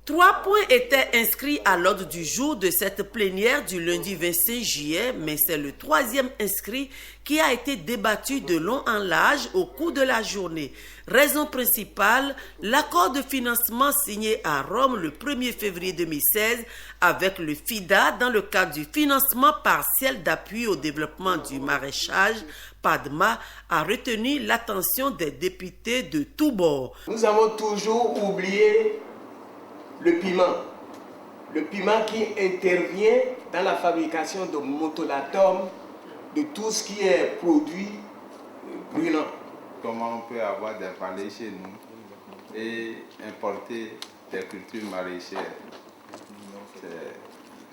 3 points étaient inscrits à l'ordre du jour de cette plénière du lundi 25 juillet, mais c'est le 3e inscrit qui a été débattu de long en large au cours de la journée. Raison principale, l'accord de financement signé à Rome le 1er février 2016 avec le FIDA dans le cadre du financement partiel d'appui au développement du maraîchage, PADMA, a retenu l'attention des députés de tous bords. Nous avons toujours oublié le piment qui intervient dans la fabrication de motolatome, de tout ce qui est produit brûlant. Comment on peut avoir des vallées chez nous et importer des cultures maraîchères?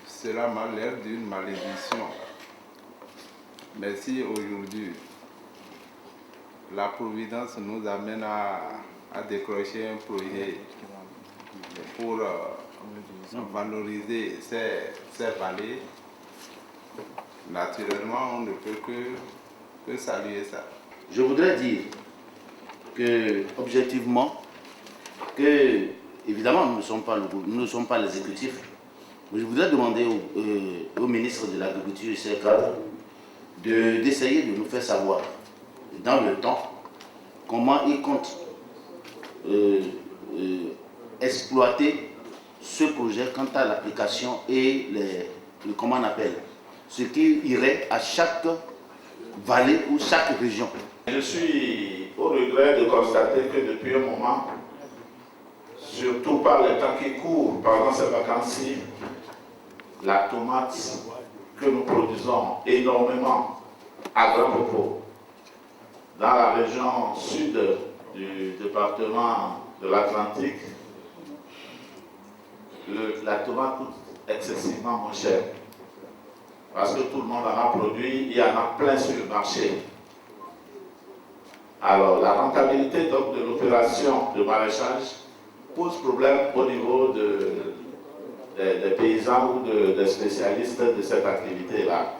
Cela m'a l'air d'une malédiction. Mais si aujourd'hui la Providence nous amène à décrocher un projet pour valoriser ces vallées, naturellement, on ne peut que saluer ça. Je voudrais dire que, objectivement, que, évidemment, nous ne sommes pas l'exécutif, mais je voudrais demander au ministre de l'Agriculture et ses cadres d'essayer de nous faire savoir, dans le temps, comment il compte exploiter ce projet quant à l'application et comment on appelle, ce qui irait à chaque vallée ou chaque région. Je suis au regret de constater que depuis un moment, surtout par les temps qui courent, pendant ces vacances-ci, la tomate que nous produisons énormément à grand propos dans la région sud du département de l'Atlantique, la tomate coûte excessivement moins cher parce que tout le monde en a produit, il y en a plein sur le marché. Alors la rentabilité donc, de l'opération de maraîchage pose problème au niveau des paysans ou des spécialistes de cette activité-là.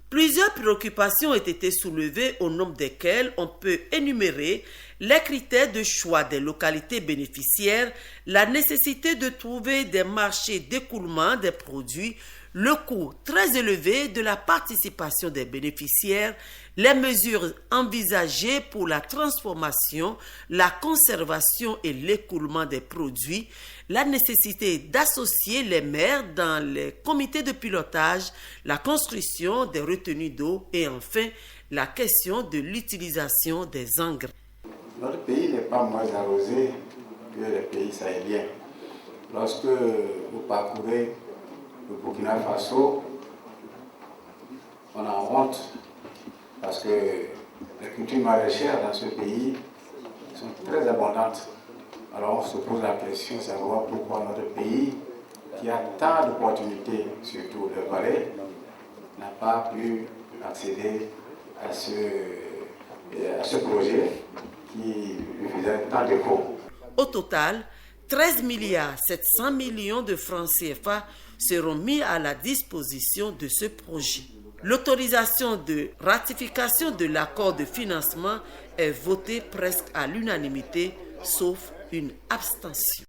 Plusieurs préoccupations ont été soulevées au nombre desquelles on peut énumérer les critères de choix des localités bénéficiaires, la nécessité de trouver des marchés d'écoulement des produits, le coût très élevé de la participation des bénéficiaires, les mesures envisagées pour la transformation, la conservation et l'écoulement des produits, la nécessité d'associer les maires dans les comités de pilotage, la construction des retenues d'eau et enfin la question de l'utilisation des engrais. Notre pays n'est pas moins arrosé que les pays sahéliens. Lorsque vous parcourez le Burkina Faso, on a honte parce que les cultures maraîchères dans ce pays sont très abondantes. Alors on se pose la question de savoir pourquoi notre pays, qui a tant d'opportunités, surtout de vallées, n'a pas pu accéder à ce projet qui lui faisait tant défaut. Au total, 13 milliards 700 millions de francs CFA seront mis à la disposition de ce projet. L'autorisation de ratification de l'accord de financement est votée presque à l'unanimité, sauf une abstention.